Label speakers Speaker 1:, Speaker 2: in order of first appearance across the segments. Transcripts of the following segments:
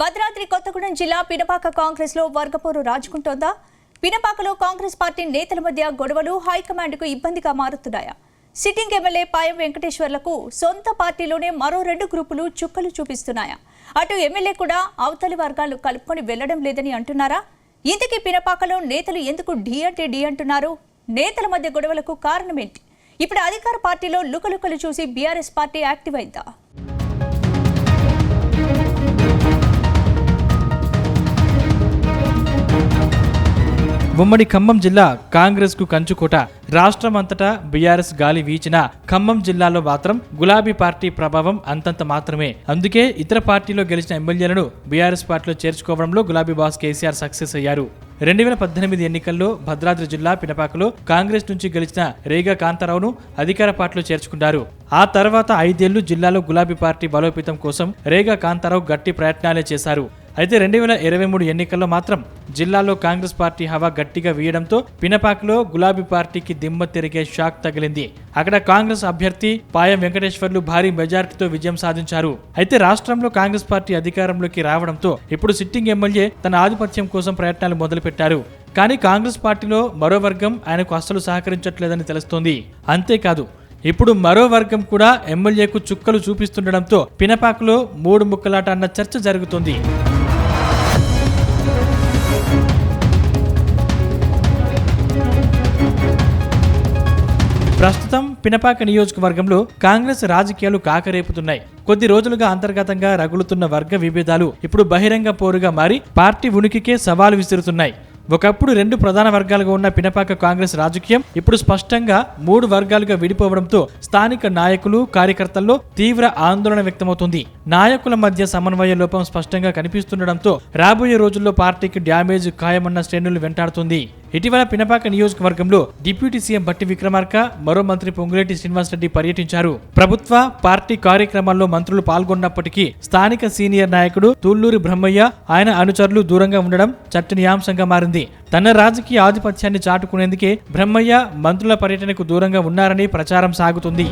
Speaker 1: భద్రాద్రి కొత్తగూడెం జిల్లా పినపాక కాంగ్రెస్ లో వర్గపోరు రాజుకుంటోందా? పినపాకలో కాంగ్రెస్ పార్టీ నేతల మధ్య గొడవలు హైకమాండ్కు ఇబ్బందిగా మారుతున్నాయా? సిట్టింగ్ ఎమ్మెల్యే పాయం వెంకటేశ్వర్లకు సొంత పార్టీలోనే మరో 2 గ్రూపులు చుక్కలు చూపిస్తున్నాయా? అటు ఎమ్మెల్యే కూడా అవతలి వర్గాలు కలుపుకొని వెళ్లడం లేదని అంటున్నారా? ఇంతకీ పినపాకలో నేతలు ఎందుకు ఢీ అంటే ఢీ అంటున్నారు? నేతల మధ్య గొడవలకు కారణమేంటి? ఇప్పుడు అధికార పార్టీలో లుకలుకలు చూసి బీఆర్ఎస్ పార్టీ యాక్టివ్ అయిందా?
Speaker 2: ఉమ్మడి ఖమ్మం జిల్లా కాంగ్రెస్ కు కంచుకోట. రాష్ట్రమంతటా బీఆర్ఎస్ గాలి వీచినా ఖమ్మం జిల్లాలో మాత్రం గులాబీ పార్టీ ప్రభావం అంతంత మాత్రమే. అందుకే ఇతర పార్టీలో గెలిచిన ఎమ్మెల్యేలను బీఆర్ఎస్ పార్టీలో చేర్చుకోవడంలో గులాబీ బాస్ కేసీఆర్ సక్సెస్ అయ్యారు. 2018 ఎన్నికల్లో భద్రాద్రి జిల్లా పినపాకలో కాంగ్రెస్ నుంచి గెలిచిన రేగా కాంతారావును అధికార పార్టీలో చేర్చుకున్నారు. ఆ తర్వాత 5 ఏళ్లు జిల్లాలో గులాబీ పార్టీ బలోపేతం కోసం రేగా కాంతారావు గట్టి ప్రయత్నాలే చేశారు. అయితే 2023 ఎన్నికల్లో మాత్రం జిల్లాలో కాంగ్రెస్ పార్టీ హవా గట్టిగా వీయడంతో పినపాకలో గులాబీ పార్టీకి దిమ్మ తిరిగే షాక్ తగిలింది. అక్కడ కాంగ్రెస్ అభ్యర్థి పాయం వెంకటేశ్వర్లు భారీ మెజార్టీతో విజయం సాధించారు. అయితే రాష్ట్రంలో కాంగ్రెస్ పార్టీ అధికారంలోకి రావడంతో ఇప్పుడు సిట్టింగ్ ఎమ్మెల్యే తన ఆధిపత్యం కోసం ప్రయత్నాలు మొదలుపెట్టారు. కానీ కాంగ్రెస్ పార్టీలో మరో వర్గం ఆయనకు అస్సలు సహకరించట్లేదని తెలుస్తోంది. అంతేకాదు ఇప్పుడు మరో వర్గం కూడా ఎమ్మెల్యేకు చుక్కలు చూపిస్తుండడంతో పినపాకలో 3 ముక్కలాట అన్న చర్చ జరుగుతోంది. ప్రస్తుతం పినపాక నియోజకవర్గంలో కాంగ్రెస్ రాజకీయాలు కాకరేపుతున్నాయి. కొద్ది రోజులుగా అంతర్గతంగా రగులుతున్న వర్గ విభేదాలు ఇప్పుడు బహిరంగ పోరుగా మారి పార్టీ ఉనికికే సవాలు విసురుతున్నాయి. ఒకప్పుడు 2 ప్రధాన వర్గాలుగా ఉన్న పినపాక కాంగ్రెస్ రాజకీయం ఇప్పుడు స్పష్టంగా 3 వర్గాలుగా విడిపోవడంతో స్థానిక నాయకులు కార్యకర్తల్లో తీవ్ర ఆందోళన వ్యక్తమవుతుంది. నాయకుల మధ్య సమన్వయ లోపం స్పష్టంగా కనిపిస్తుండడంతో రాబోయే రోజుల్లో పార్టీకి డ్యామేజ్ ఖాయమన్న శ్రేణులు వెంటాడుతుంది. ఇటీవల పినపాక నియోజకవర్గంలో డిప్యూటీ సీఎం భట్టి విక్రమార్క, మరో మంత్రి పొంగులేటి శ్రీనివాసరెడ్డి పర్యటించారు. ప్రభుత్వ పార్టీ కార్యక్రమాల్లో మంత్రులు పాల్గొన్నప్పటికీ స్థానిక సీనియర్ నాయకుడు తుళ్లూరి బ్రహ్మయ్య, ఆయన అనుచరులు దూరంగా ఉండడం చర్చనీయాంశంగా మారింది. తన రాజకీయ ఆధిపత్యాన్ని చాటుకునేందుకే బ్రహ్మయ్య మంత్రుల పర్యటనకు దూరంగా ఉన్నారని ప్రచారం సాగుతుంది.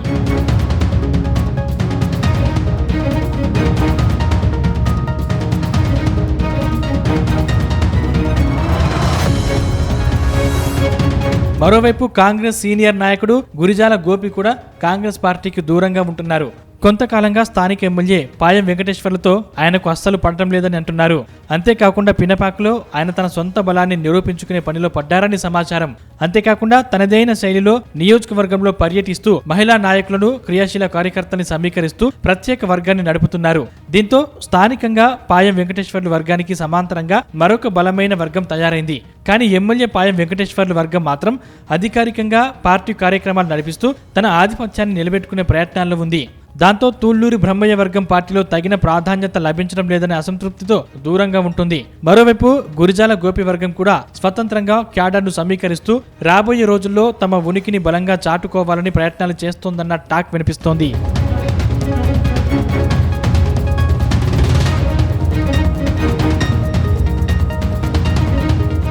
Speaker 2: మరోవైపు కాంగ్రెస్ సీనియర్ నాయకుడు గురిజాల గోపి కూడా కాంగ్రెస్ పార్టీకి దూరంగా ఉంటున్నారు. కొంతకాలంగా స్థానిక ఎమ్మెల్యే పాయం వెంకటేశ్వర్లతో ఆయనకు అస్సలు పడటం లేదని అంటున్నారు. అంతేకాకుండా పినపాకలో ఆయన తన సొంత బలాన్ని నిరూపించుకునే పనిలో పడ్డారని సమాచారం. అంతేకాకుండా తనదైన శైలిలో నియోజకవర్గంలో పర్యటిస్తూ మహిళా నాయకులను, క్రియాశీల కార్యకర్తల్ని సమీకరిస్తూ ప్రత్యేక వర్గాన్ని నడుపుతున్నారు. దీంతో స్థానికంగా పాయం వెంకటేశ్వర్లు వర్గానికి సమాంతరంగా మరొక బలమైన వర్గం తయారైంది. కానీ ఎమ్మెల్యే పాయం వెంకటేశ్వర్లు వర్గం మాత్రం అధికారికంగా పార్టీ కార్యక్రమాలు నడిపిస్తూ తన ఆధిపత్యాన్ని నిలబెట్టుకునే ప్రయత్నాల్లో ఉంది. దాంతో తుళ్లూరి బ్రహ్మయ్య వర్గం పార్టీలో తగిన ప్రాధాన్యత లభించడం లేదనే అసంతృప్తితో దూరంగా ఉంటుంది. మరోవైపు గురిజాల గోపి వర్గం కూడా స్వతంత్రంగా క్యాడర్ను సమీకరిస్తూ రాబోయే రోజుల్లో తమ ఉనికిని బలంగా చాటుకోవాలని ప్రయత్నాలు చేస్తోందన్న టాక్ వినిపిస్తోంది.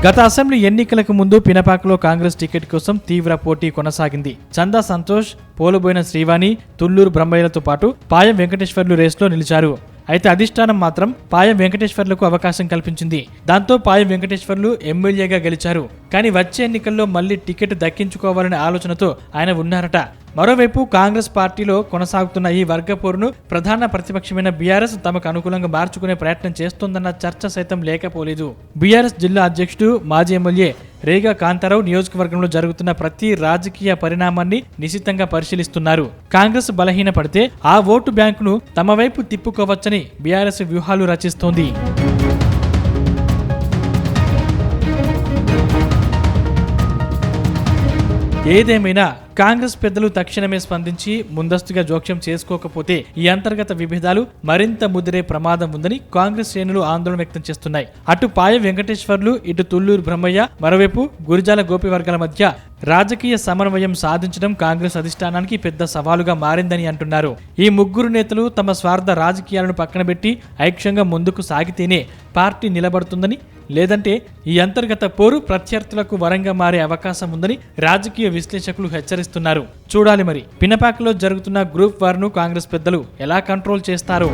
Speaker 2: గత అసెంబ్లీ ఎన్నికలకు ముందు పినపాకలో కాంగ్రెస్ టికెట్ కోసం తీవ్ర పోటీ కొనసాగింది. చందా సంతోష్, పోలుబోయిన శ్రీవాణి, తుళ్లూరు బ్రహ్మయ్యలతో పాటు పాయం వెంకటేశ్వర్లు రేసులో నిలిచారు. అయితే అధిష్టానం మాత్రం పాయం వెంకటేశ్వర్లకు అవకాశం కల్పించింది. దాంతో పాయం వెంకటేశ్వర్లు ఎమ్మెల్యేగా గెలిచారు. కానీ వచ్చే ఎన్నికల్లో మళ్లీ టికెట్ దక్కించుకోవాలనే ఆలోచనతో ఆయన ఉన్నారట. మరోవైపు కాంగ్రెస్ పార్టీలో కొనసాగుతున్న ఈ వర్గ పోరును ప్రధాన ప్రతిపక్షమైన బీఆర్ఎస్ తమకు అనుకూలంగా మార్చుకునే ప్రయత్నం చేస్తోందన్న చర్చ సైతం లేకపోలేదు. బీఆర్ఎస్ జిల్లా అధ్యక్షుడు, మాజీ ఎమ్మెల్యే రేగా కాంతారావు నియోజకవర్గంలో జరుగుతున్న ప్రతి రాజకీయ పరిణామాన్ని నిశితంగా పరిశీలిస్తున్నారు. కాంగ్రెస్ బలహీన పడితే ఆ ఓటు బ్యాంకును తమ వైపు తిప్పుకోవచ్చని బీఆర్ఎస్ వ్యూహాలు రచిస్తోంది. ఏదేమైనా కాంగ్రెస్ పెద్దలు తక్షణమే స్పందించి ముందస్తుగా జోక్యం చేసుకోకపోతే ఈ అంతర్గత విభేదాలు మరింత ముదిరే ప్రమాదం ఉందని కాంగ్రెస్ శ్రేణులు ఆందోళన వ్యక్తం చేస్తున్నాయి. అటు పాయ వెంకటేశ్వర్లు, ఇటు తుళ్లూరు బ్రహ్మయ్య, మరోవైపు గురిజాల గోపి వర్గాల మధ్య రాజకీయ సమన్వయం సాధించడం కాంగ్రెస్ అధిష్టానానికి పెద్ద సవాలుగా మారిందని అంటున్నారు. ఈ ముగ్గురు నేతలు తమ స్వార్థ రాజకీయాలను పక్కన పెట్టి ఐక్యంగా ముందుకు సాగితేనే పార్టీ నిలబడుతుందని, లేదంటే ఈ అంతర్గత పోరు ప్రత్యర్థులకు వరంగా మారే అవకాశం ఉందని రాజకీయ విశ్లేషకులు హెచ్చరిస్తున్నారు. చూడాలి మరి పినపాకలో జరుగుతున్న గ్రూప్ వార్ను కాంగ్రెస్ పెద్దలు ఎలా కంట్రోల్ చేస్తారో.